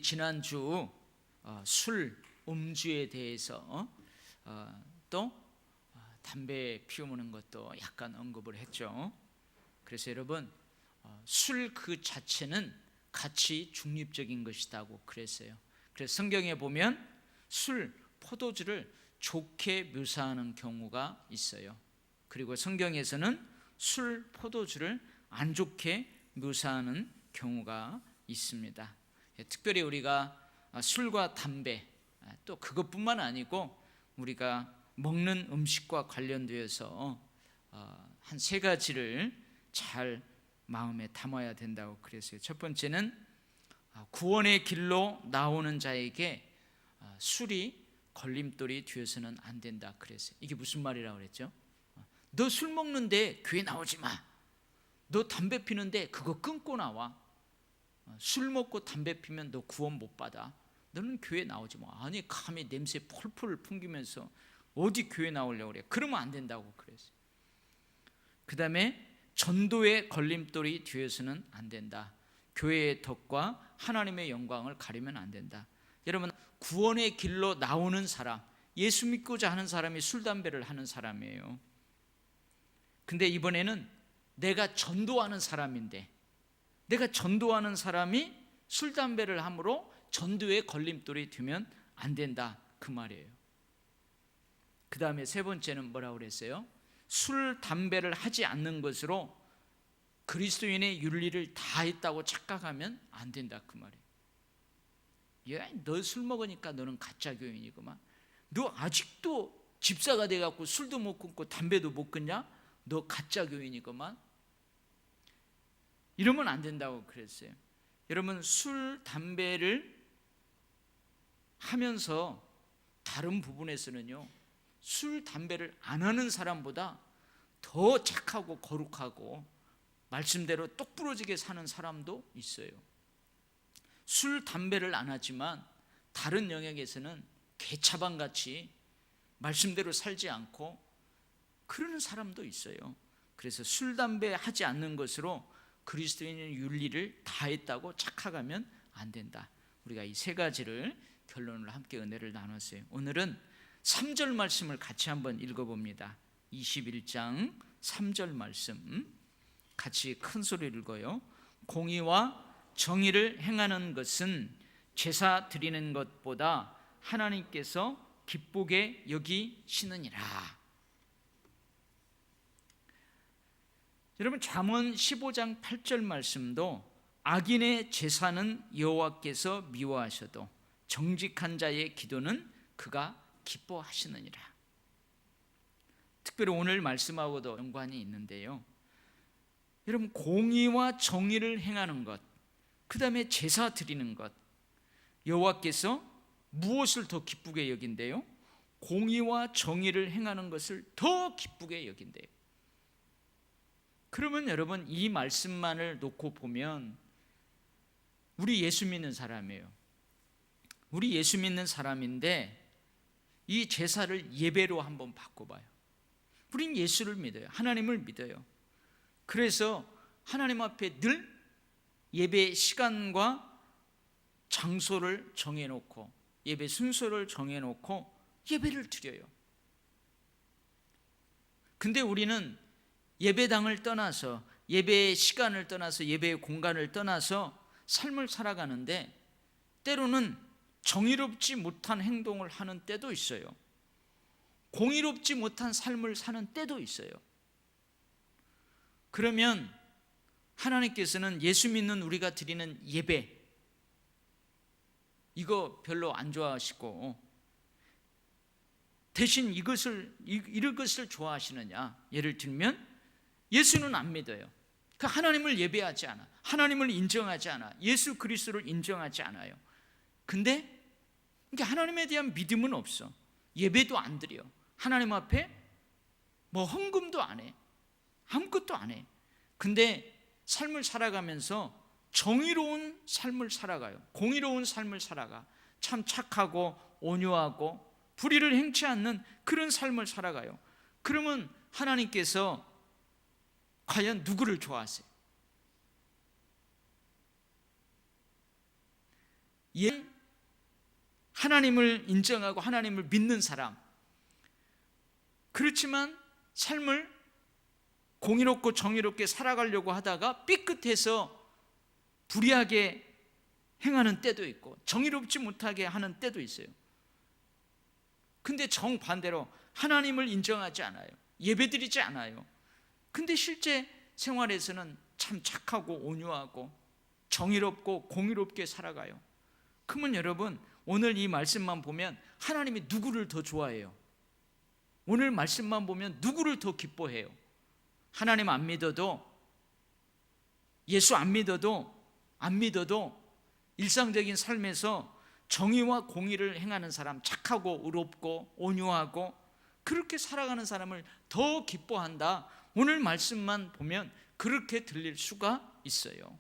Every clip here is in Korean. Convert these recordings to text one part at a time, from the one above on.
지난주 술, 음주에 대해서 또 담배 피우는 것도 약간 언급을 했죠. 그래서 여러분, 술 그 자체는 가치 중립적인 것이라고 그랬어요. 그래서 성경에 보면 술, 포도주를 좋게 묘사하는 경우가 있어요. 그리고 성경에서는 술, 포도주를 안 좋게 묘사하는 경우가 있습니다. 특별히 우리가 술과 담배, 또 그것뿐만 아니고 우리가 먹는 음식과 관련되어서 한 세 가지를 잘 마음에 담아야 된다고 그랬어요. 첫 번째는 구원의 길로 나오는 자에게 술이 걸림돌이 되어서는 안 된다 그랬어요. 이게 무슨 말이라고 그랬죠? 너 술 먹는데 교회 나오지 마. 너 담배 피는데 그거 끊고 나와. 술 먹고 담배 피면 너 구원 못 받아. 너는 교회 나오지 마. 아니 감히 냄새 폴폴 풍기면서 어디 교회 나오려고 그래. 그러면 안 된다고 그랬어요. 그 다음에 전도의 걸림돌이 되어서는 안 된다. 교회의 덕과 하나님의 영광을 가리면 안 된다. 여러분, 구원의 길로 나오는 사람, 예수 믿고자 하는 사람이 술, 담배를 하는 사람이에요. 근데 이번에는 내가 전도하는 사람인데, 내가 전도하는 사람이 술, 담배를 함으로 전도의 걸림돌이 되면 안 된다 그 말이에요. 그 다음에 세 번째는 뭐라고 그랬어요? 술, 담배를 하지 않는 것으로 그리스도인의 윤리를 다 했다고 착각하면 안 된다 그 말이에요. 야, 너 술 먹으니까 너는 가짜 교인이구만. 너 아직도 집사가 돼갖고 술도 못 끊고 담배도 못 끊냐? 너 가짜 교인이구만. 이러면 안 된다고 그랬어요. 여러분, 술, 담배를 하면서 다른 부분에서는요, 술, 담배를 안 하는 사람보다 더 착하고 거룩하고 말씀대로 똑부러지게 사는 사람도 있어요. 술, 담배를 안 하지만 다른 영역에서는 개차반같이 말씀대로 살지 않고 그러는 사람도 있어요. 그래서 술, 담배 하지 않는 것으로 그리스도인의 윤리를 다했다고 착각하면 안 된다. 우리가 이 세 가지를 결론을 함께 은혜를 나눴어요. 오늘은 3절 말씀을 같이 한번 읽어봅니다. 21장 3절 말씀 같이 큰 소리를 읽어요. 공의와 정의를 행하는 것은 제사 드리는 것보다 하나님께서 기쁘게 여기시느니라. 여러분, 잠언 15장 8절 말씀도 악인의 제사는 여호와께서 미워하셔도 정직한 자의 기도는 그가 기뻐하시느니라. 특별히 오늘 말씀하고도 연관이 있는데요. 여러분, 공의와 정의를 행하는 것, 그 다음에 제사 드리는 것, 여호와께서 무엇을 더 기쁘게 여긴대요? 공의와 정의를 행하는 것을 더 기쁘게 여긴대요. 그러면 여러분, 이 말씀만을 놓고 보면 우리 예수 믿는 사람이에요. 우리 예수 믿는 사람인데 이 제사를 예배로 한번 바꿔봐요. 우린 예수를 믿어요. 하나님을 믿어요. 그래서 하나님 앞에 늘 예배 시간과 장소를 정해놓고 예배 순서를 정해놓고 예배를 드려요. 근데 우리는 예배당을 떠나서 예배의 시간을 떠나서 예배의 공간을 떠나서 삶을 살아가는데 때로는 정의롭지 못한 행동을 하는 때도 있어요. 공의롭지 못한 삶을 사는 때도 있어요. 그러면 하나님께서는 예수 믿는 우리가 드리는 예배, 이거 별로 안 좋아하시고 대신 이런 것을 좋아하시느냐? 예를 들면 예수는 안 믿어요. 그 하나님을 예배하지 않아. 하나님을 인정하지 않아. 예수 그리스도를 인정하지 않아요. 근데 하나님에 대한 믿음은 없어. 예배도 안 드려. 하나님 앞에 뭐 헌금도 안 해. 아무것도 안 해. 근데 삶을 살아가면서 정의로운 삶을 살아가요. 공의로운 삶을 살아가. 참 착하고 온유하고 불의를 행치 않는 그런 삶을 살아가요. 그러면 하나님께서 과연 누구를 좋아하세요? 하나님을 인정하고 하나님을 믿는 사람, 그렇지만 삶을 공의롭고 정의롭게 살아가려고 하다가 삐끗해서 불의하게 행하는 때도 있고 정의롭지 못하게 하는 때도 있어요. 근데 정반대로 하나님을 인정하지 않아요. 예배드리지 않아요. 근데 실제 생활에서는 참 착하고 온유하고 정의롭고 공의롭게 살아가요. 그러면 여러분, 오늘 이 말씀만 보면 하나님이 누구를 더 좋아해요? 오늘 말씀만 보면 누구를 더 기뻐해요? 하나님 안 믿어도, 예수 안 믿어도 일상적인 삶에서 정의와 공의를 행하는 사람, 착하고 의롭고 온유하고 그렇게 살아가는 사람을 더 기뻐한다. 오늘 말씀만 보면 그렇게 들릴 수가 있어요.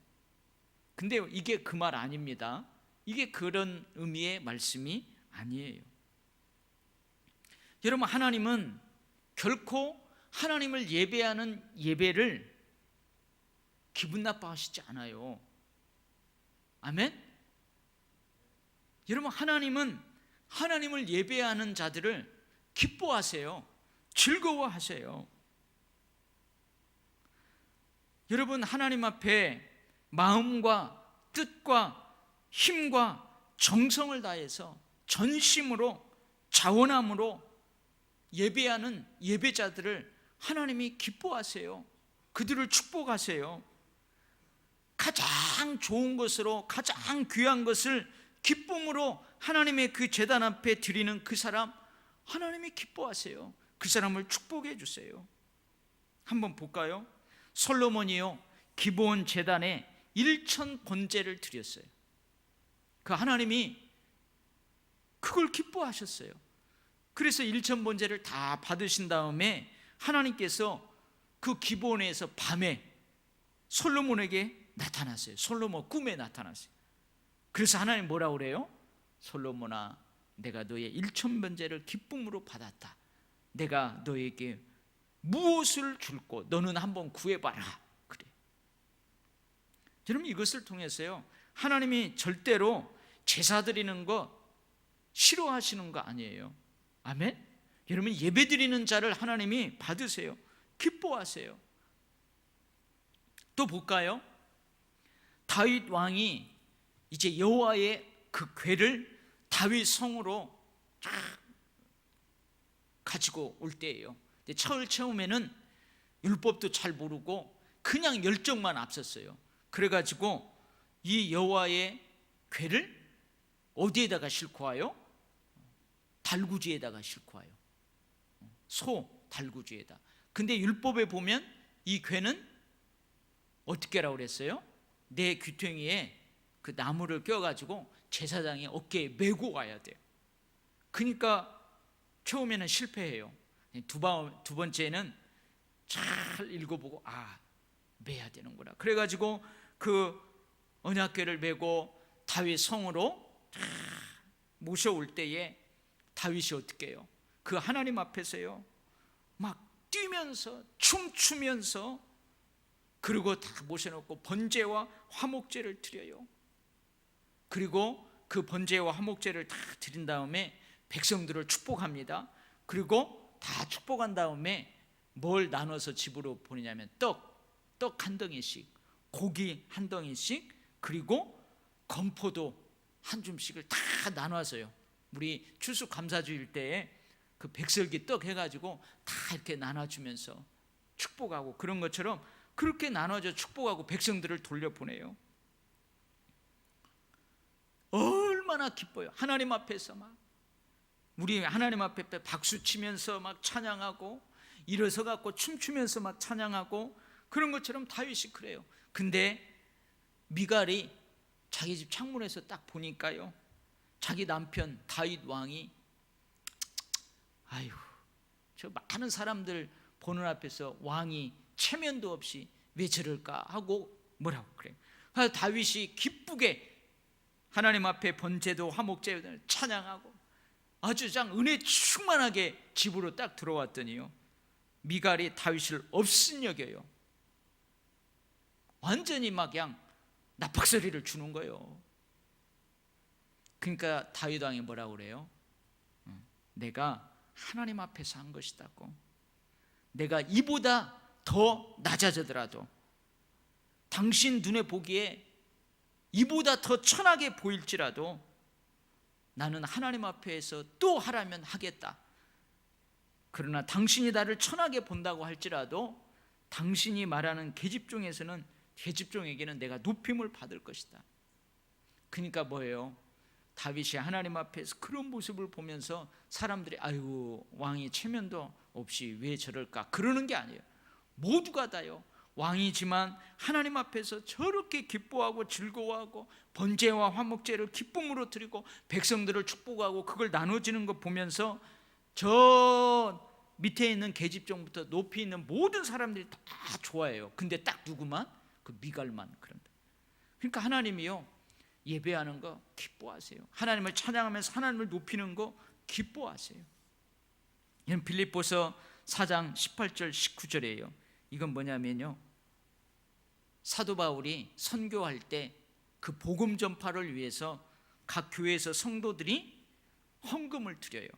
근데 이게 그 말 아닙니다. 이게 그런 의미의 말씀이 아니에요. 여러분, 하나님은 결코 하나님을 예배하는 예배를 기분 나빠하시지 않아요. 아멘? 여러분, 하나님은 하나님을 예배하는 자들을 기뻐하세요. 즐거워하세요. 여러분, 하나님 앞에 마음과 뜻과 힘과 정성을 다해서 전심으로 자원함으로 예배하는 예배자들을 하나님이 기뻐하세요. 그들을 축복하세요. 가장 좋은 것으로, 가장 귀한 것을 기쁨으로 하나님의 그 제단 앞에 드리는 그 사람, 하나님이 기뻐하세요. 그 사람을 축복해 주세요. 한번 볼까요? 솔로몬이요, 기브온 제단에 1천 번제를 드렸어요. 그 하나님이 그걸 기뻐하셨어요. 그래서 1천 번제를 다 받으신 다음에 하나님께서 그 기브온에서 밤에 솔로몬에게 나타났어요. 솔로몬 꿈에 나타났어요. 그래서 하나님 뭐라고 그래요? 솔로몬아, 내가 너의 1천 번제를 기쁨으로 받았다. 내가 너에게 무엇을 줄고 너는 한번 구해봐라. 그래. 여러분, 이것을 통해서요, 하나님이 절대로 제사 드리는 거 싫어하시는 거 아니에요. 아멘? 여러분, 예배 드리는 자를 하나님이 받으세요. 기뻐하세요. 또 볼까요? 다윗 왕이 이제 여호와의 그 궤를 다윗 성으로 쫙 가지고 올 때예요. 처음에는 율법도 잘 모르고 그냥 열정만 앞섰어요. 그래가지고 이 여호와의 궤를 어디에다가 싣고 와요? 달구지에다가 싣고 와요. 소 달구지에다. 근데 율법에 보면 이 궤는 어떻게 하라고 그랬어요? 내 귀퉁이에 그 나무를 껴가지고 제사장이 어깨에 메고 가야 돼요. 그러니까 처음에는 실패해요. 두 번째는 잘 읽어보고, 메야 되는구나. 그래가지고 그 언약궤를 메고 다윗 성으로 모셔올 때에 다윗이 어떻게 해요? 그 하나님 앞에서요, 막 뛰면서 춤추면서, 그리고 다 모셔놓고 번제와 화목제를 드려요. 그리고 그 번제와 화목제를 다 드린 다음에 백성들을 축복합니다. 그리고 다 축복한 다음에 뭘 나눠서 집으로 보내냐면 떡 한 덩이씩, 고기 한 덩이씩, 그리고 건포도 한 줌씩을 다 나눠서요. 우리 추수감사주일 때에 그 백설기 떡 해가지고 다 이렇게 나눠주면서 축복하고, 그런 것처럼 그렇게 나눠져 축복하고 백성들을 돌려보내요. 얼마나 기뻐요. 하나님 앞에서 막 우리 하나님 앞에 박수 치면서 막 찬양하고, 일어서 갖고 춤추면서 막 찬양하고, 그런 것처럼 다윗이 그래요. 근데 미갈이 자기 집 창문에서 딱 보니까요, 자기 남편 다윗 왕이 아유, 저 많은 사람들 보는 앞에서 왕이 체면도 없이 왜 저럴까 하고 뭐라고 그래요. 그래서 다윗이 기쁘게 하나님 앞에 번제도 화목제를 찬양하고 아주 장 은혜 충만하게 집으로 딱 들어왔더니요, 미갈이 다윗을 업신여겨요. 완전히 막 그냥 나박소리를 주는 거예요. 그러니까 다윗 왕이 뭐라고 그래요? 내가 하나님 앞에서 한 것이다고. 내가 이보다 더 낮아지더라도, 당신 눈에 보기에 이보다 더 천하게 보일지라도 나는 하나님 앞에서 또 하라면 하겠다. 그러나 당신이 나를 천하게 본다고 할지라도 당신이 말하는 계집종에서는, 계집종에게는 내가 높임을 받을 것이다. 그러니까 뭐예요? 다윗이 하나님 앞에서 그런 모습을 보면서 사람들이 아이고 왕이 체면도 없이 왜 저럴까 그러는 게 아니에요. 모두가 다요, 왕이지만 하나님 앞에서 저렇게 기뻐하고 즐거워하고 번제와 화목제를 기쁨으로 드리고 백성들을 축복하고 그걸 나눠지는 거 보면서 저 밑에 있는 계집종부터 높이 있는 모든 사람들이 다 좋아해요. 근데 딱 누구만? 그 미갈만 그런다. 그러니까 하나님이요, 예배하는 거 기뻐하세요. 하나님을 찬양하면서 하나님을 높이는 거 기뻐하세요. 이건 빌립보서 4장 18절 19절이에요. 이건 뭐냐면요, 사도 바울이 선교할 때 그 복음 전파를 위해서 각 교회에서 성도들이 헌금을 드려요.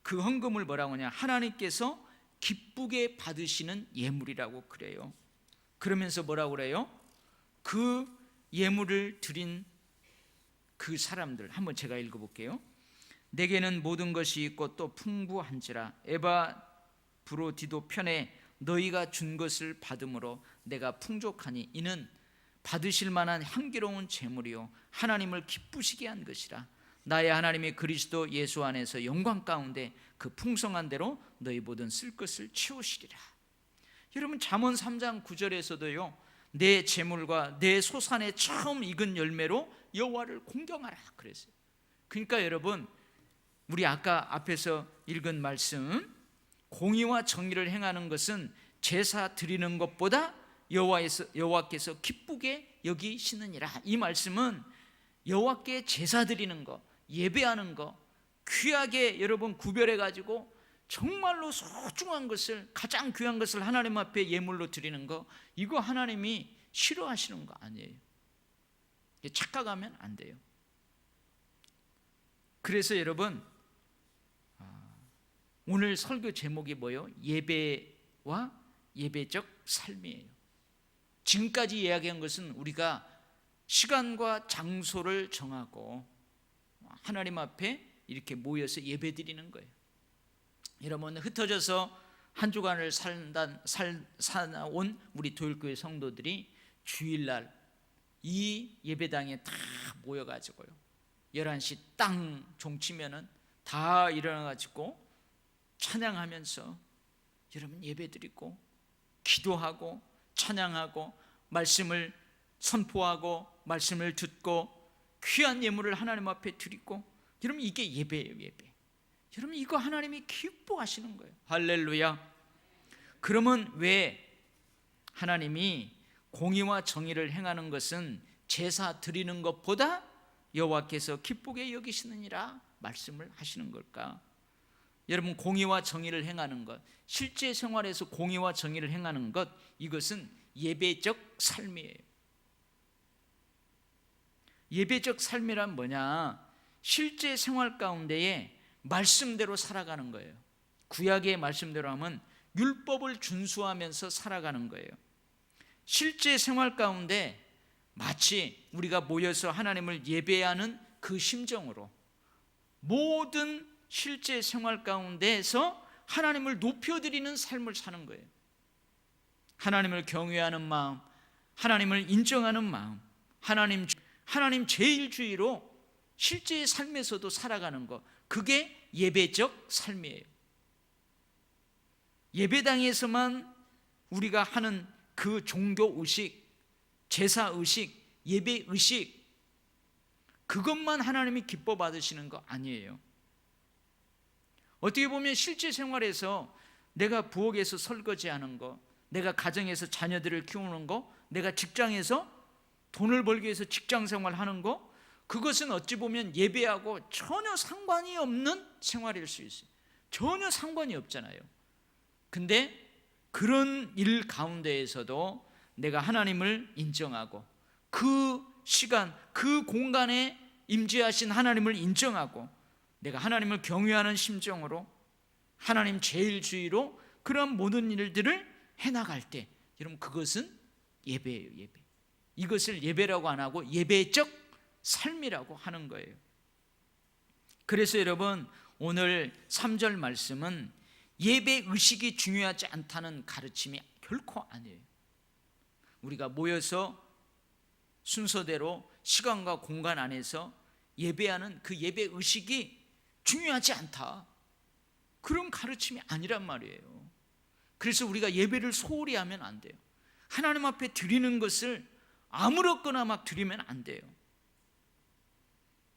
그 헌금을 뭐라고 하냐, 하나님께서 기쁘게 받으시는 예물이라고 그래요. 그러면서 뭐라고 그래요? 그 예물을 드린 그 사람들, 한번 제가 읽어볼게요. 내게는 모든 것이 있고 또 풍부한지라 에바브로디도 편에 너희가 준 것을 받음으로 내가 풍족하니 이는 받으실 만한 향기로운 제물이요 하나님을 기쁘시게 한 것이라. 나의 하나님이 그리스도 예수 안에서 영광 가운데 그 풍성한 대로 너희 모든 쓸 것을 채우시리라. 여러분, 잠언 3장 9절에서도요, 내 제물과 내 소산의 처음 익은 열매로 여호와를 공경하라 그랬어요. 그러니까 여러분, 우리 아까 앞에서 읽은 말씀, 공의와 정의를 행하는 것은 제사 드리는 것보다 여호와께서 기쁘게 여기시느니라. 이 말씀은 여호와께 제사 드리는 거, 예배하는 거, 귀하게 여러분 구별해 가지고 정말로 소중한 것을, 가장 귀한 것을 하나님 앞에 예물로 드리는 거, 이거 하나님이 싫어하시는 거 아니에요. 착각하면 안 돼요. 그래서 여러분, 오늘 설교 제목이 뭐예요? 예배와 예배적 삶이에요. 지금까지 이야기한 것은 우리가 시간과 장소를 정하고 하나님 앞에 이렇게 모여서 예배 드리는 거예요. 여러분, 흩어져서 한 주간을 살아온 우리 도일교회 성도들이 주일날 이 예배당에 다 모여가지고요, 11시 땅 종치면은 다 일어나가지고 찬양하면서 여러분 예배드리고 기도하고 찬양하고 말씀을 선포하고 말씀을 듣고 귀한 예물을 하나님 앞에 드리고, 여러분 이게 예배예요. 예배. 여러분 이거 하나님이 기뻐하시는 거예요. 할렐루야. 그러면 왜 하나님이 공의와 정의를 행하는 것은 제사 드리는 것보다 여호와께서 기쁘게 여기시느니라 말씀을 하시는 걸까? 여러분, 공의와 정의를 행하는 것, 실제 생활에서 공의와 정의를 행하는 것, 이것은 예배적 삶이에요. 예배적 삶이란 뭐냐? 실제 생활 가운데에 말씀대로 살아가는 거예요. 구약의 말씀대로 하면 율법을 준수하면서 살아가는 거예요. 실제 생활 가운데 마치 우리가 모여서 하나님을 예배하는 그 심정으로 모든 실제 생활 가운데에서 하나님을 높여드리는 삶을 사는 거예요. 하나님을 경외하는 마음, 하나님을 인정하는 마음, 하나님 제일주의로 실제 삶에서도 살아가는 것, 그게 예배적 삶이에요. 예배당에서만 우리가 하는 그 종교 의식, 제사 의식, 예배 의식, 그것만 하나님이 기뻐 받으시는 거 아니에요. 어떻게 보면 실제 생활에서 내가 부엌에서 설거지하는 거, 내가 가정에서 자녀들을 키우는 거, 내가 직장에서 돈을 벌기 위해서 직장 생활하는 거, 그것은 어찌 보면 예배하고 전혀 상관이 없는 생활일 수 있어요. 전혀 상관이 없잖아요. 근데 그런 일 가운데에서도 내가 하나님을 인정하고 그 시간, 그 공간에 임재하신 하나님을 인정하고 내가 하나님을 경외하는 심정으로 하나님 제일주의로 그런 모든 일들을 해나갈 때, 여러분 그것은 예배예요. 예배. 이것을 예배라고 안 하고 예배적 삶이라고 하는 거예요. 그래서 여러분 오늘 3절 말씀은 예배 의식이 중요하지 않다는 가르침이 결코 아니에요. 우리가 모여서 순서대로 시간과 공간 안에서 예배하는 그 예배 의식이 중요하지 않다, 그런 가르침이 아니란 말이에요. 그래서 우리가 예배를 소홀히 하면 안 돼요. 하나님 앞에 드리는 것을 아무렇거나 막 드리면 안 돼요.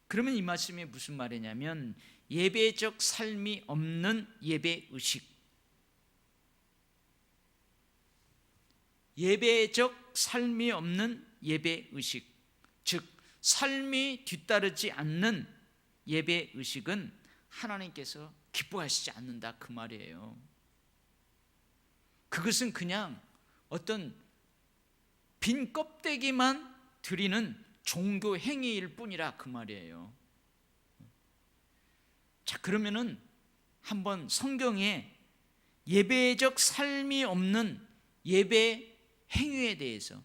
그러면 이 말씀이 무슨 말이냐면 예배적 삶이 없는 예배 의식, 예배적 삶이 없는 예배 의식, 즉 삶이 뒤따르지 않는 예배 의식은 하나님께서 기뻐하시지 않는다, 그 말이에요. 그것은 그냥 어떤 빈 껍데기만 드리는 종교 행위일 뿐이라, 그 말이에요. 자, 그러면은 한번 성경에 예배적 삶이 없는 예배 행위에 대해서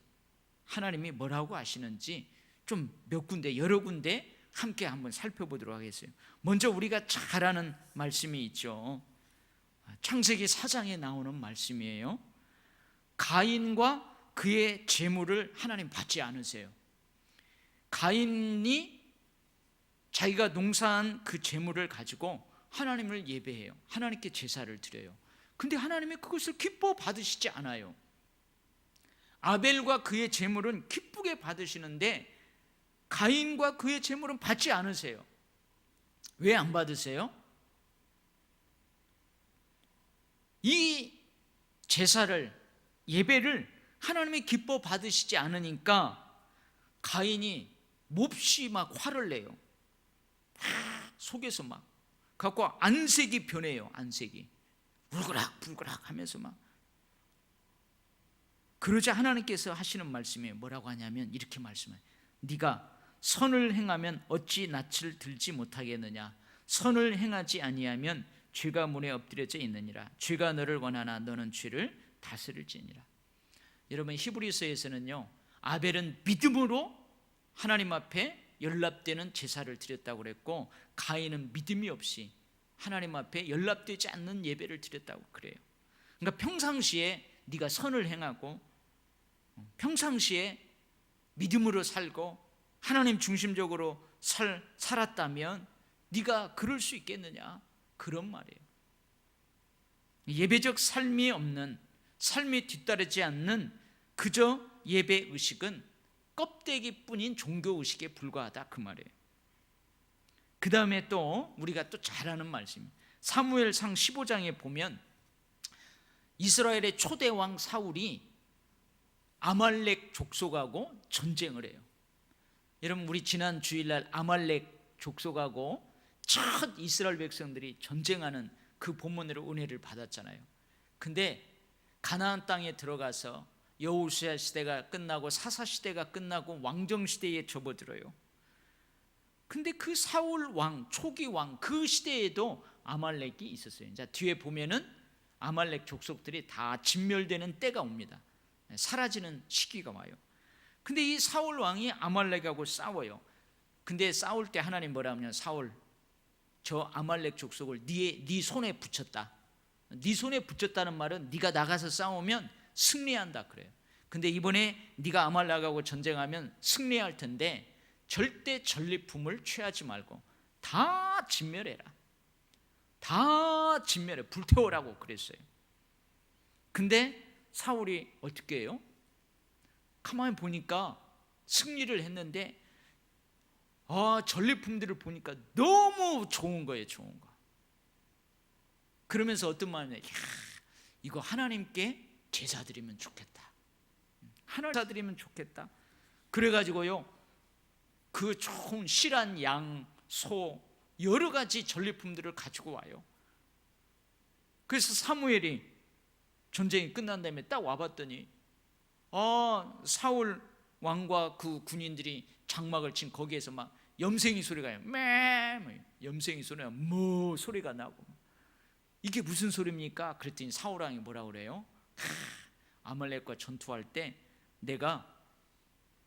하나님이 뭐라고 하시는지 좀 몇 군데, 여러 군데 함께 한번 살펴보도록 하겠어요. 먼저 우리가 잘 아는 말씀이 있죠. 창세기 4장에 나오는 말씀이에요. 가인과 그의 재물을 하나님 받지 않으세요. 가인이 자기가 농사한 그 재물을 가지고 하나님을 예배해요. 하나님께 제사를 드려요. 근데 하나님이 그것을 기뻐 받으시지 않아요. 아벨과 그의 재물은 기쁘게 받으시는데 가인과 그의 재물은 받지 않으세요. 왜 안 받으세요? 이 제사를, 예배를 하나님이 기뻐 받으시지 않으니까 가인이 몹시 막 화를 내요. 속에서 막 갖고 안색이 변해요. 안색이 울그락불그락 하면서 막. 그러자 하나님께서 하시는 말씀이 뭐라고 하냐면 이렇게 말씀해요. 네가 선을 행하면 어찌 낯을 들지 못하겠느냐. 선을 행하지 아니하면 죄가 문에 엎드려져 있느니라. 죄가 너를 원하나 너는 죄를 다스릴지니라. 여러분 히브리서에서는요, 아벨은 믿음으로 하나님 앞에 연락되는 제사를 드렸다고 그랬고 가인은 믿음이 없이 하나님 앞에 연락되지 않는 예배를 드렸다고 그래요. 그러니까 평상시에 네가 선을 행하고 평상시에 믿음으로 살고 하나님 중심적으로 살았다면 네가 그럴 수 있겠느냐, 그런 말이에요. 예배적 삶이 없는, 삶이 뒤따르지 않는 그저 예배 의식은 껍데기뿐인 종교 의식에 불과하다, 그 말이에요. 그 다음에 또 우리가 또 잘 아는 말씀, 사무엘상 15장에 보면 이스라엘의 초대 왕 사울이 아말렉 족속하고 전쟁을 해요. 여러분 우리 지난 주일날 아말렉 족속하고 첫 이스라엘 백성들이 전쟁하는 그 본문으로 은혜를 받았잖아요. 근데 가나안 땅에 들어가서 여호수아 시대가 끝나고 사사 시대가 끝나고 왕정 시대에 접어들어요. 근데 그 사울 왕, 초기 왕, 그 시대에도 아말렉이 있었어요. 자, 뒤에 보면은 아말렉 족속들이 다 진멸되는 때가 옵니다. 사라지는 시기가 와요. 근데 이 사울 왕이 아말렉하고 싸워요. 근데 싸울 때 하나님 뭐라 하냐면, 사울, 저 아말렉 족속을 네 손에 붙였다. 네 손에 붙였다는 말은 네가 나가서 싸우면 승리한다 그래요. 근데 이번에 네가 아말렉하고 전쟁하면 승리할 텐데 절대 전리품을 취하지 말고 다 진멸해라. 다 진멸해, 불태우라고 그랬어요. 근데 사울이 어떻게 해요? 가만히 보니까 승리를 했는데 전리품들을 보니까 너무 좋은 거예요. 좋은 거. 그러면서 어떤 말이냐, 이거 하나님께 제사 드리면 좋겠다. 하나님 제사 드리면 좋겠다. 그래가지고요, 그 좋은 실한 양, 소, 여러 가지 전리품들을 가지고 와요. 그래서 사무엘이 전쟁이 끝난 다음에 딱 와봤더니 사울 왕과 그 군인들이 장막을 친 거기에서 막 염생이 소리가 매 염생이 소리가 뭐 소리가 나고 이게 무슨 소리입니까? 그랬더니 사울왕이 뭐라 그래요? 아말렉과 전투할 때 내가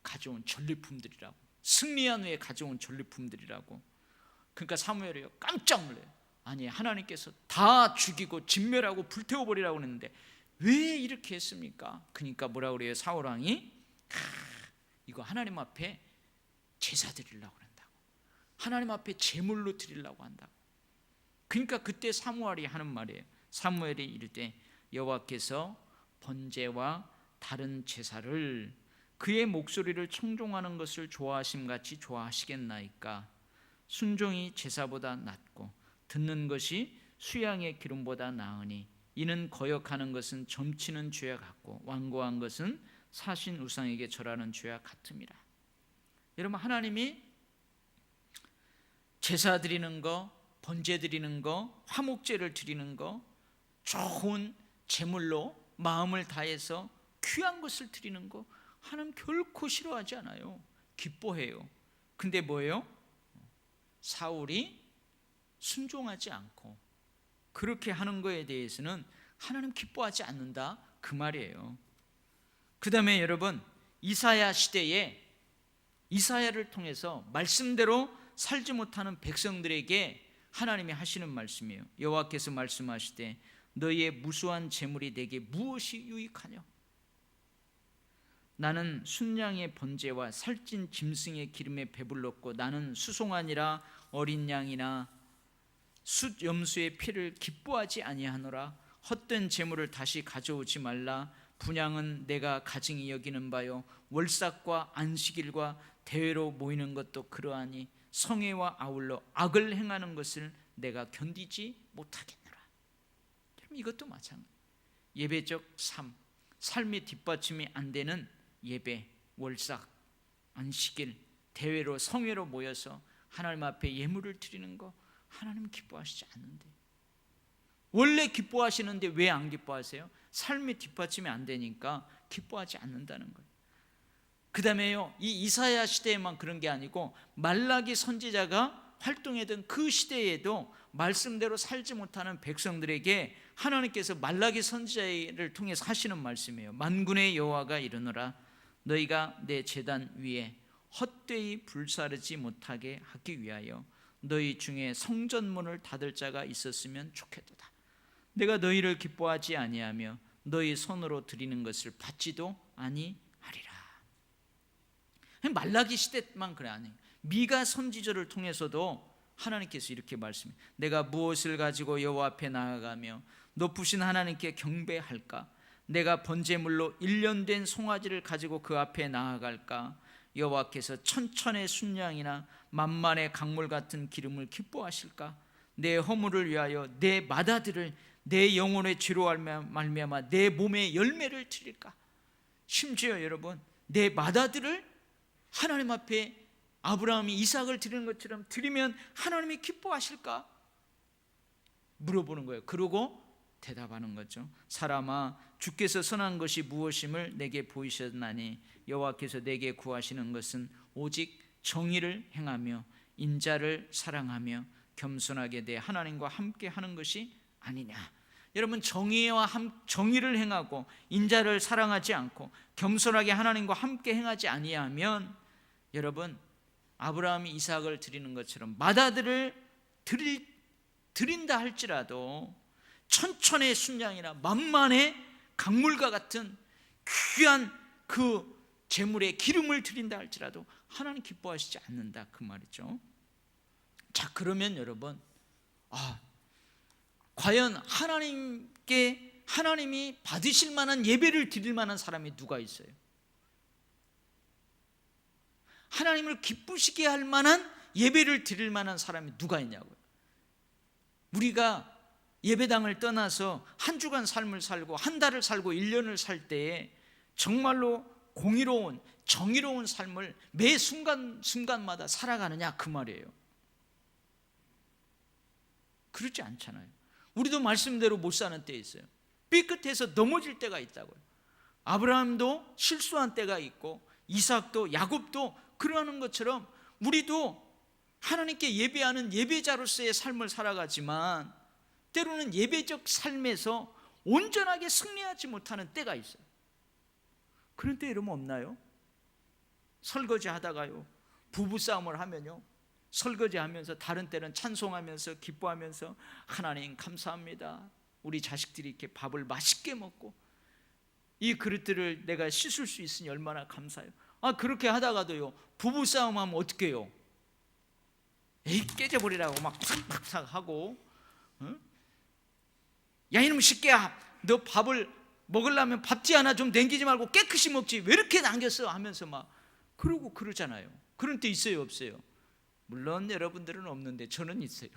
가져온 전리품들이라고, 승리한 후에 가져온 전리품들이라고. 그러니까 사무엘이 깜짝 놀라요. 아니 하나님께서 다 죽이고 진멸하고 불태워버리라고 했는데 왜 이렇게 했습니까? 그러니까 뭐라 그래요? 사울왕이 이거 하나님 앞에 제사 드리려고 한다고, 하나님 앞에 제물로 드리려고 한다고. 그러니까 그때 사무엘이 하는 말이에요. 사무엘이 이르되 여호와께서 번제와 다른 제사를 그의 목소리를 청종하는 것을 좋아하심같이 좋아하시겠나이까? 순종이 제사보다 낫고 듣는 것이 수양의 기름보다 나으니 이는 거역하는 것은 점치는 죄와 같고 완고한 것은 사신 우상에게 절하는 죄와 같음이라. 여러분, 하나님이 제사 드리는 거, 번제 드리는 거, 화목제를 드리는 거, 좋은 제물로 마음을 다해서 귀한 것을 드리는 거 하나님 결코 싫어하지 않아요. 기뻐해요. 근데 뭐예요? 사울이 순종하지 않고 그렇게 하는 거에 대해서는 하나님 기뻐하지 않는다, 그 말이에요. 그 다음에 여러분, 이사야 시대에 이사야를 통해서 말씀대로 살지 못하는 백성들에게 하나님이 하시는 말씀이에요. 여호와께서 말씀하시되 너희의 무수한 재물이 내게 무엇이 유익하냐? 나는 순양의 번제와 살찐 짐승의 기름에 배불렀고 나는 수송아니라 어린 양이나 숫 염소의 피를 기뻐하지 아니하노라. 헛된 재물을 다시 가져오지 말라. 분향은 내가 가증히 여기는 바요 월삭과 안식일과 대회로 모이는 것도 그러하니 성회와 아울러 악을 행하는 것을 내가 견디지 못하겠노라. 이것도 마찬가지. 예배적 삶의 뒷받침이 안 되는 예배, 월삭, 안식일, 대회로 성회로 모여서 하나님 앞에 예물을 드리는 거 하나님 기뻐하시지 않는데, 원래 기뻐하시는데 왜 안 기뻐하세요? 삶의 뒷받침이 안 되니까 기뻐하지 않는다는 거예요. 그 다음에요, 이 이사야 시대에만 그런 게 아니고 말라기 선지자가 활동했던 그 시대에도 말씀대로 살지 못하는 백성들에게 하나님께서 말라기 선지자를 통해서 하시는 말씀이에요. 만군의 여호와가 이르노라. 너희가 내 제단 위에 헛되이 불사르지 못하게 하기 위하여 너희 중에 성전문을 닫을 자가 있었으면 좋겠도다. 내가 너희를 기뻐하지 아니하며 너희 손으로 드리는 것을 받지도 아니하리라. 말라기 시대만 그래 아니에요. 미가 선지자를 통해서도 하나님께서 이렇게 말씀해요. 내가 무엇을 가지고 여호와 앞에 나아가며 높으신 하나님께 경배할까? 내가 번제물로 1년 된 송아지를 가지고 그 앞에 나아갈까? 여호와께서 천천의 순양이나 만만의 강물 같은 기름을 기뻐하실까? 내 허물을 위하여 내 맏아들을 내 영혼의 죄로 말미암아 내 몸에 열매를 드릴까? 심지어 여러분, 내 맏아들을 하나님 앞에 아브라함이 이삭을 드리는 것처럼 드리면 하나님이 기뻐하실까? 물어보는 거예요. 그러고 대답하는 거죠. 사람아, 주께서 선한 것이 무엇임을 내게 보이셨나니 여호와께서 내게 구하시는 것은 오직 정의를 행하며 인자를 사랑하며 겸손하게 내 하나님과 함께 하는 것이 아니냐. 여러분, 정의를 행하고 인자를 사랑하지 않고 겸손하게 하나님과 함께 행하지 아니하면, 여러분, 아브라함이 이삭을 드리는 것처럼 맏아들을 드린다 할지라도 천천의 순양이나 만만의 강물과 같은 귀한 그 제물에 기름을 드린다 할지라도 하나님 기뻐하시지 않는다, 그 말이죠. 자, 그러면 여러분, 과연 하나님이 받으실 만한 예배를 드릴 만한 사람이 누가 있어요? 하나님을 기쁘시게 할 만한 예배를 드릴 만한 사람이 누가 있냐고요. 우리가 예배당을 떠나서 한 주간 삶을 살고 한 달을 살고 1년을 살 때에 정말로 공의로운 정의로운 삶을 매 순간마다 살아가느냐, 그 말이에요. 그렇지 않잖아요. 우리도 말씀대로 못 사는 때 있어요. 삐끗해서 넘어질 때가 있다고요. 아브라함도 실수한 때가 있고 이삭도 야곱도 그러는 것처럼 우리도 하나님께 예배하는 예배자로서의 삶을 살아가지만 때로는 예배적 삶에서 온전하게 승리하지 못하는 때가 있어요. 그런 때 여러분 없나요? 설거지 하다가요, 부부싸움을 하면요, 설거지하면서 다른 때는 찬송하면서 기뻐하면서 하나님 감사합니다, 우리 자식들이 이렇게 밥을 맛있게 먹고 이 그릇들을 내가 씻을 수 있으니 얼마나 감사해요. 그렇게 하다가도요, 부부싸움하면 어떻게 해요? 에이 깨져버리라고 막 팍팍 하고, 야 이놈 새끼야, 너 밥을 먹으려면 밥지 하나 좀 남기지 말고 깨끗이 먹지 왜 이렇게 남겼어 하면서 막 그러고 그러잖아요. 그런 때 있어요 없어요? 물론 여러분들은 없는데 저는 있어요.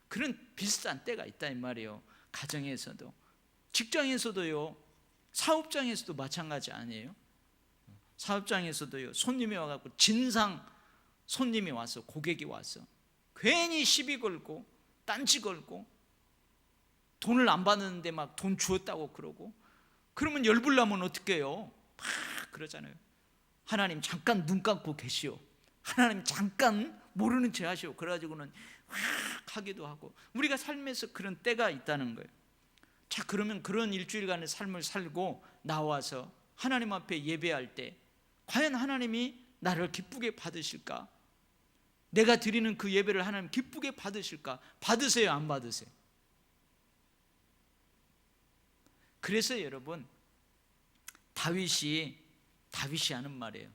그런 비슷한 때가 있다 이 말이에요. 가정에서도, 직장에서도요, 사업장에서도 마찬가지 아니에요? 사업장에서도요, 손님이 와갖고, 진상 손님이 와서, 고객이 와서 괜히 시비 걸고 딴지 걸고 돈을 안 받는데 막 돈 주었다고 그러고, 그러면 열불나면 어떻게 해요? 막 그러잖아요. 하나님 잠깐 눈 감고 계시오, 하나님 잠깐 모르는 체 하시오. 그래가지고는 확 하기도 하고, 우리가 삶에서 그런 때가 있다는 거예요. 자, 그러면 그런 일주일간의 삶을 살고 나와서 하나님 앞에 예배할 때 과연 하나님이 나를 기쁘게 받으실까? 내가 드리는 그 예배를 하나님 기쁘게 받으실까? 받으세요 안 받으세요? 그래서 여러분, 다윗이 하는 말이에요.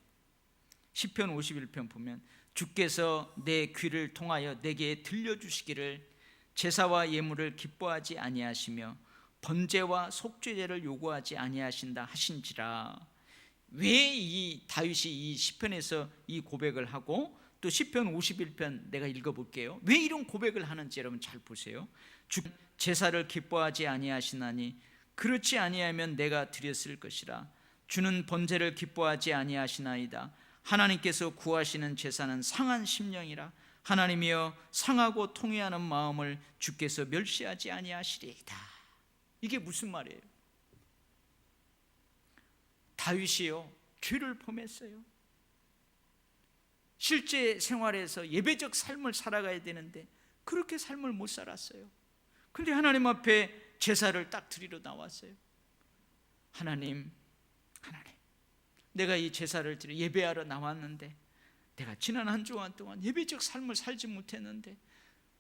시편 51편 보면, 주께서 내 귀를 통하여 내게 들려주시기를 제사와 예물을 기뻐하지 아니하시며 번제와 속죄제를 요구하지 아니하신다 하신지라. 왜 이 다윗이 이 시편에서 이 고백을 하고 또 시편 51편 내가 읽어볼게요. 왜 이런 고백을 하는지 여러분 잘 보세요. 주 제사를 기뻐하지 아니하시나니 그렇지 아니하면 내가 드렸을 것이라. 주는 번제를 기뻐하지 아니하시나이다. 하나님께서 구하시는 제사는 상한 심령이라. 하나님이여 상하고 통회하는 마음을 주께서 멸시하지 아니하시리이다. 이게 무슨 말이에요? 다윗이요, 죄를 범했어요. 실제 생활에서 예배적 삶을 살아가야 되는데 그렇게 삶을 못 살았어요. 그런데 하나님 앞에 제사를 딱 드리러 나왔어요. 하나님, 내가 이 제사를 드려 예배하러 나왔는데 내가 지난 한 주간 동안 예배적 삶을 살지 못했는데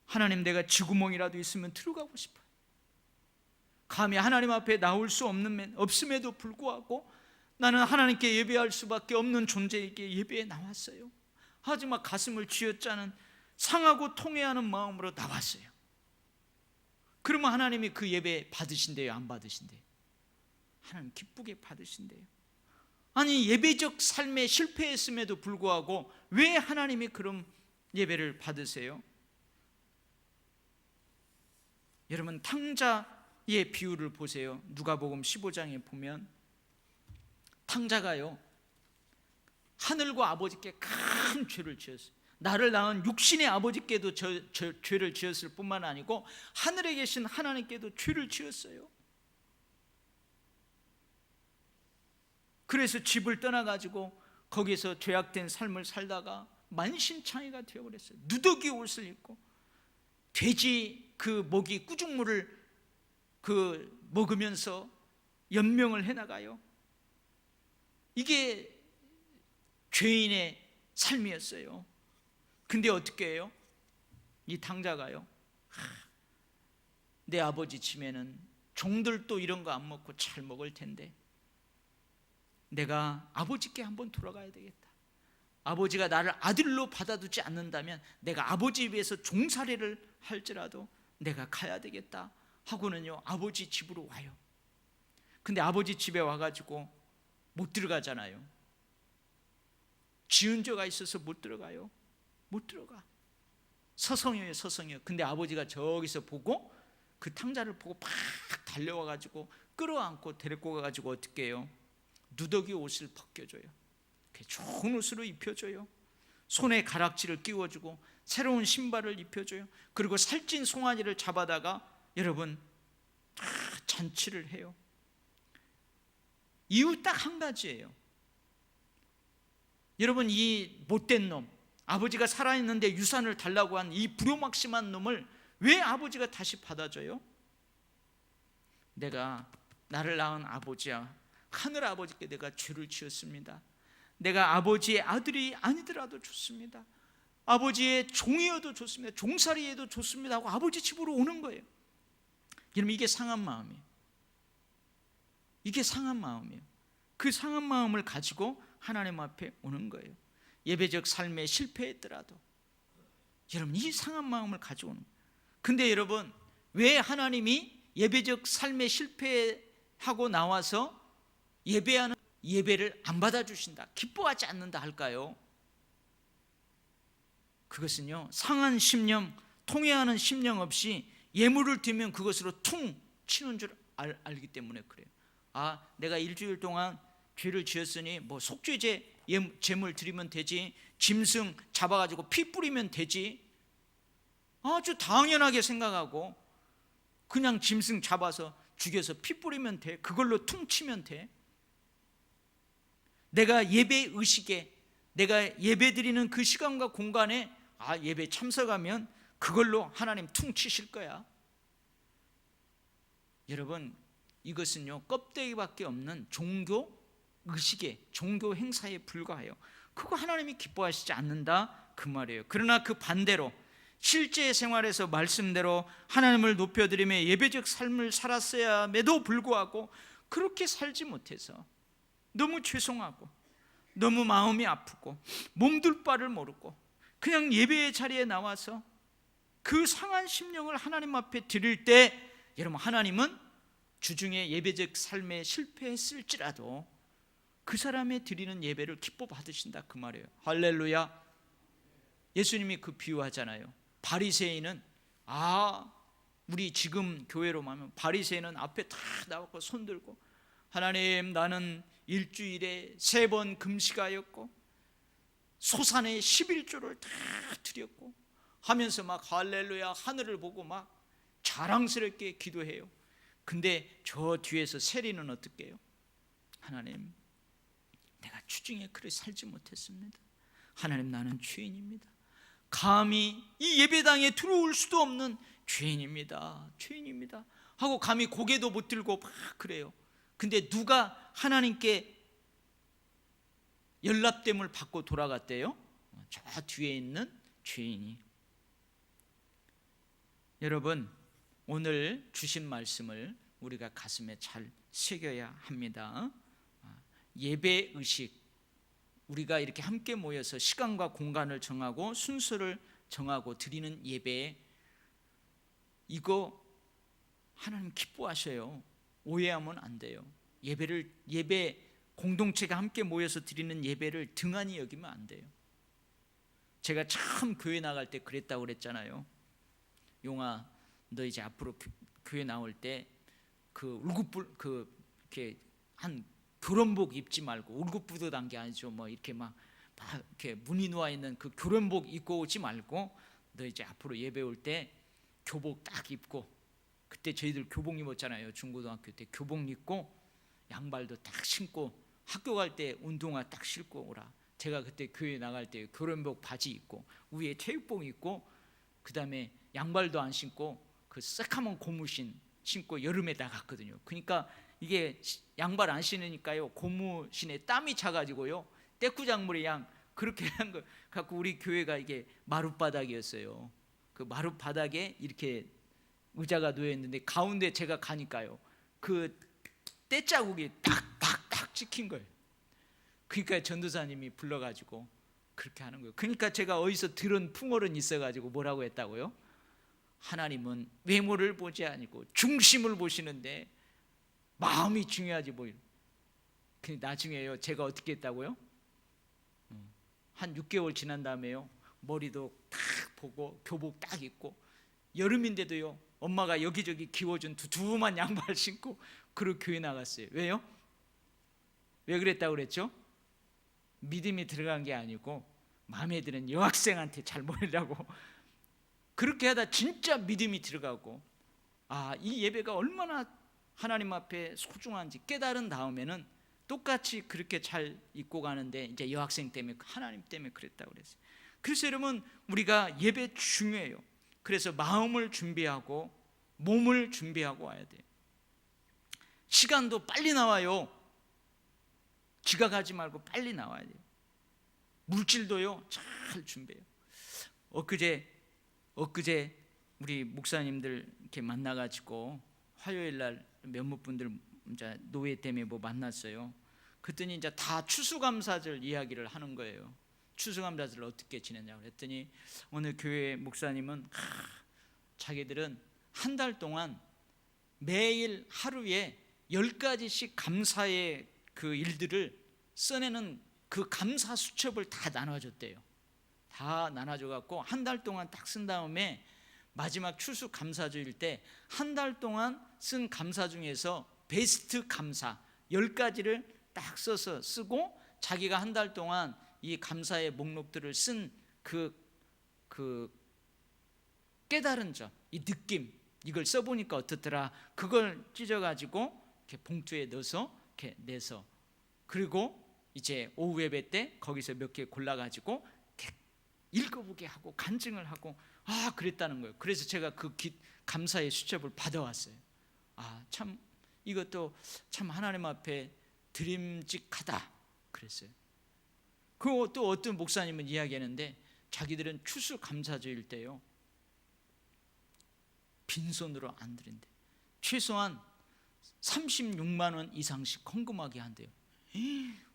하나님, 내가 쥐구멍이라도 있으면 들어가고 싶어요. 감히 하나님 앞에 나올 수 없음에도 불구하고 나는 하나님께 예배할 수밖에 없는 존재에게 예배에 나왔어요. 하지만 가슴을 쥐어짜는 상하고 통회하는 마음으로 나왔어요. 그러면 하나님이 그 예배 받으신대요 안 받으신대요? 하나님 기쁘게 받으신대요. 아니, 예배적 삶에 실패했음에도 불구하고 왜 하나님이 그런 예배를 받으세요? 여러분, 탕자의 비유를 보세요. 누가복음 15장에 보면 탕자가요, 하늘과 아버지께 큰 죄를 지었어요. 나를 낳은 육신의 아버지께도 죄를 지었을 뿐만 아니고 하늘에 계신 하나님께도 죄를 지었어요. 그래서 집을 떠나가지고 거기서 죄악된 삶을 살다가 만신창이가 되어버렸어요. 누더기 옷을 입고 돼지 그 먹이 꾸중물을 먹으면서 연명을 해나가요. 이게 죄인의 삶이었어요. 근데 어떻게 해요? 이 탕자가요, 내 아버지 집에는 종들도 이런 거 안 먹고 잘 먹을 텐데 내가 아버지께 한번 돌아가야 되겠다. 아버지가 나를 아들로 받아두지 않는다면 내가 아버지 집에서 종살이를 할지라도 내가 가야 되겠다 하고는요, 아버지 집으로 와요. 근데 아버지 집에 와가지고 못 들어가잖아요. 지은 죄가 있어서 못 들어가요. 못 들어가. 서성여요, 서성여. 근데 아버지가 저기서 보고 그 탕자를 보고 팍 달려와가지고 끌어안고 데리고 가가지고 어떻게 해요? 누더기 옷을 벗겨줘요. 좋은 옷으로 입혀줘요. 손에 가락지를 끼워주고 새로운 신발을 입혀줘요. 그리고 살찐 송아지를 잡아다가 여러분 잔치를 해요. 이유 딱 한 가지예요. 여러분, 이 못된 놈, 아버지가 살아있는데 유산을 달라고 한 이 불효막심한 놈을 왜 아버지가 다시 받아줘요? 내가 나를 낳은 아버지야, 하늘 아버지께 내가 죄를 지었습니다. 내가 아버지의 아들이 아니더라도 좋습니다. 아버지의 종이어도 좋습니다. 종살이에도 좋습니다 하고 아버지 집으로 오는 거예요. 여러분, 이게 상한 마음이에요. 이게 상한 마음이에요. 그 상한 마음을 가지고 하나님 앞에 오는 거예요. 예배적 삶에 실패했더라도 여러분, 이 상한 마음을 가지고 오는 거예요. 근데 여러분, 왜 하나님이 예배적 삶에 실패하고 나와서 예배하는 예배를 안 받아주신다, 기뻐하지 않는다 할까요? 그것은요, 상한 심령, 통회하는 심령 없이 예물을 드리면 그것으로 퉁 치는 줄 알기 때문에 그래요. 아, 내가 일주일 동안 죄를 지었으니 뭐 속죄제 제물 드리면 되지, 짐승 잡아가지고 피 뿌리면 되지, 아주 당연하게 생각하고 그냥 짐승 잡아서 죽여서 피 뿌리면 돼, 그걸로 퉁치면 돼. 내가 예배 의식에, 내가 예배 드리는 그 시간과 공간에 예배 참석하면 그걸로 하나님 퉁치실 거야. 여러분, 이것은요, 껍데기밖에 없는 종교 의식에, 종교 행사에 불과해요. 그거 하나님이 기뻐하시지 않는다 그 말이에요. 그러나 그 반대로 실제 생활에서 말씀대로 하나님을 높여드리며 예배적 삶을 살았어야에도 불구하고 그렇게 살지 못해서 너무 죄송하고 너무 마음이 아프고 몸둘 바를 모르고 그냥 예배의 자리에 나와서 그 상한 심령을 하나님 앞에 드릴 때, 여러분, 하나님은 주중에 예배적 삶에 실패했을지라도 그 사람의 드리는 예배를 기뻐 받으신다 그 말이에요. 할렐루야. 예수님이 그 비유하잖아요. 바리새인은, 우리 지금 교회로 가면 바리새인은 앞에 다 나와서 손 들고, 하나님, 나는 일주일에 3번 금식하였고 소산에 11조를 다 드렸고 하면서 막 할렐루야 하늘을 보고 막 자랑스럽게 기도해요. 근데 저 뒤에서 세리는 어떻게 해요? 하나님, 내가 주중에 그렇게 살지 못했습니다. 하나님, 나는 죄인입니다. 감히 이 예배당에 들어올 수도 없는 죄인입니다. 죄인입니다 하고 감히 고개도 못 들고 막 그래요. 근데 누가 하나님께 연락됨을 받고 돌아갔대요? 저 뒤에 있는 죄인이. 여러분, 오늘 주신 말씀을 우리가 가슴에 잘 새겨야 합니다. 예배 의식, 우리가 이렇게 함께 모여서 시간과 공간을 정하고 순서를 정하고 드리는 예배, 이거 하나님 기뻐하셔요. 오해하면 안 돼요. 예배 공동체가 함께 모여서 드리는 예배를 등한히 여기면 안 돼요. 제가 참 교회 나갈 때 그랬다고 그랬잖아요. 용아, 너 이제 앞으로 교회 나올 때 그 이렇게 한 교련복 입지 말고, 울긋부듯한 게 아니죠. 뭐 이렇게 막 이렇게 무늬 놓아 있는 그 교련복 입고 오지 말고, 너 이제 앞으로 예배 올 때 교복 딱 입고, 그때 저희들 교복 입었잖아요. 중고등학교 때 교복 입고 양발도 딱 신고 학교 갈 때 운동화 딱 신고 오라. 제가 그때 교회 나갈 때 교련복 바지 입고 위에 체육복 입고 그 다음에 양발도 안 신고 그 새카만 고무신 신고 여름에 나갔거든요. 그러니까 이게 양발 안 신으니까요, 고무신에 땀이 차가지고요, 떼꾸작물이 양 그렇게 한 거 갖고 우리 교회가 이게 마룻바닥이었어요. 그 마룻바닥에 이렇게 의자가 놓여 있는데 가운데 제가 가니까요, 그 떼자국이 딱딱딱 찍힌 거예요. 그러니까 전도사님이 불러가지고 그렇게 하는 거예요. 그러니까 제가 어디서 들은 풍어는 있어가지고 뭐라고 했다고요? 하나님은 외모를 보지 아니고 중심을 보시는데 마음이 중요하지 뭐. 근데 나중에요, 제가 어떻게 했다고요? 한 6개월 지난 다음에요, 머리도 딱 보고 교복 딱 입고 여름인데도요, 엄마가 여기저기 기워준 두툼한 양말 신고 그리고 교회 나갔어요. 왜요? 왜 그랬다고 그랬죠? 믿음이 들어간 게 아니고 마음에 드는 여학생한테 잘 보이려고 그렇게 하다 진짜 믿음이 들어가고, 이 예배가 얼마나 하나님 앞에 소중한지 깨달은 다음에는 똑같이 그렇게 잘 입고 가는데, 이제 여학생 때문에, 하나님 때문에 그랬다고 그랬어요. 그래서 여러분, 우리가 예배 중요해요. 그래서 마음을 준비하고 몸을 준비하고 와야 돼요. 시간도 빨리 나와요. 지각하지 말고 빨리 나와야 돼요. 물질도요, 잘 준비해요. 엊그제 우리 목사님들 이렇게 만나가지고 화요일 날 몇몇 분들 이제 노예 때문에 뭐 만났어요. 그랬더니 이제 다 추수감사절 이야기를 하는 거예요. 추수감사절 어떻게 지냈냐고 그랬더니 오늘 교회 목사님은 자기들은 한 달 동안 매일 하루에 10가지씩 감사의 그 일들을 써내는 그 감사 수첩을 다 나눠줬대요. 다 나눠줘갖고 한 달 동안 딱 쓴 다음에 마지막 추수감사주일 때 한 달 동안 쓴 감사 중에서 베스트 감사 10가지를 딱 써서 쓰고, 자기가 한 달 동안 이 감사의 목록들을 쓴 그 깨달은 점, 이 느낌, 이걸 써보니까 어떻더라, 그걸 찢어가지고 이렇게 봉투에 넣어서 이렇게 내서, 그리고 이제 오후 예배 때 거기서 몇 개 골라가지고 이렇게 읽어보게 하고 간증을 하고 그랬다는 거예요. 그래서 제가 그 감사의 수첩을 받아왔어요. 참 이것도 참 하나님 앞에 드림직하다 그랬어요. 그 또 어떤 목사님은 이야기하는데 자기들은 추수감사주일 때요, 빈손으로 안 드린대. 최소한 36만 원 이상씩 헌금하게 한대요.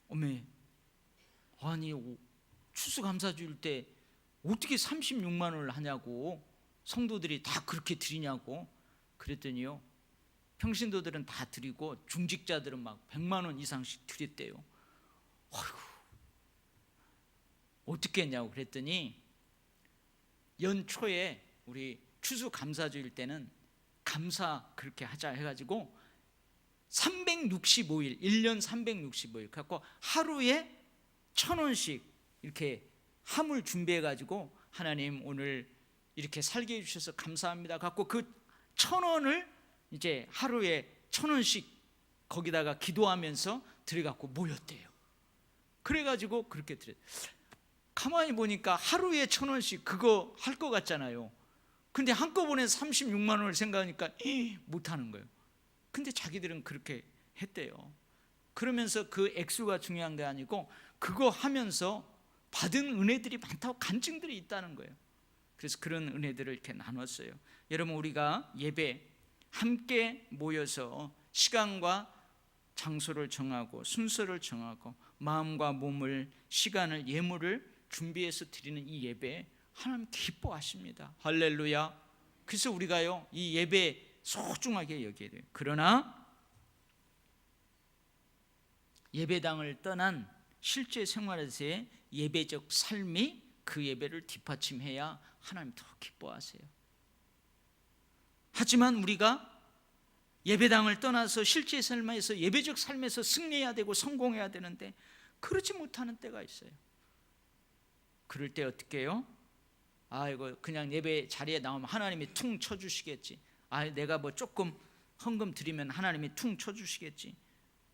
어메, 아니 추수감사주일 때 어떻게 36만 원을 하냐고, 성도들이 다 그렇게 드리냐고 그랬더니요, 평신도들은 다 드리고 중직자들은 막 100만 원 이상씩 드렸대요. 아이고, 어떻게 했냐고 그랬더니 연초에 우리 추수감사주일 때는 감사 그렇게 하자 해가지고 365일 1년 365일 갖고 하루에 1,000원씩 이렇게 함을 준비해가지고, 하나님 오늘 이렇게 살게 해주셔서 감사합니다 갖고 그 1,000원을 이제 하루에 1,000원씩 거기다가 기도하면서 들여갖고 모였대요. 그래가지고 그렇게 드렸어요. 가만히 보니까 하루에 1,000원씩 그거 할 것 같잖아요. 근데 한꺼번에 36만 원을 생각하니까 못하는 거예요. 근데 자기들은 그렇게 했대요. 그러면서 그 액수가 중요한 게 아니고 그거 하면서 받은 은혜들이 많다고 간증들이 있다는 거예요. 그래서 그런 은혜들을 이렇게 나눴어요. 여러분, 우리가 예배 함께 모여서 시간과 장소를 정하고 순서를 정하고 마음과 몸을, 시간을, 예물을 준비해서 드리는 이 예배 하나님 기뻐하십니다. 할렐루야. 그래서 우리가요 이 예배 소중하게 여겨야 돼요. 그러나 예배당을 떠난 실제 생활에서의 예배적 삶이 그 예배를 뒷받침해야 하나님 더 기뻐하세요. 하지만 우리가 예배당을 떠나서 실제 삶에서 예배적 삶에서 승리해야 되고 성공해야 되는데 그러지 못하는 때가 있어요. 그럴 때 어떻게 해요? 이거 그냥 예배 자리에 나오면 하나님이 퉁 쳐주시겠지. 내가 뭐 조금 헌금 드리면 하나님이 퉁 쳐주시겠지.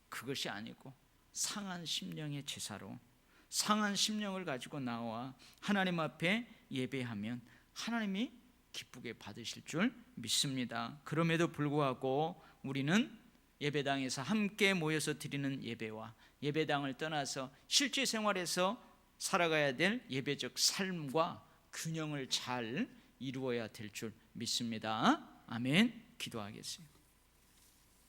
그것이 아니고 상한 심령의 제사로 상한 심령을 가지고 나와 하나님 앞에 예배하면 하나님이 기쁘게 받으실 줄 믿습니다. 그럼에도 불구하고 우리는 예배당에서 함께 모여서 드리는 예배와 예배당을 떠나서 실제 생활에서 살아가야 될 예배적 삶과 균형을 잘 이루어야 될 줄 믿습니다. 아멘. 기도하겠습니다.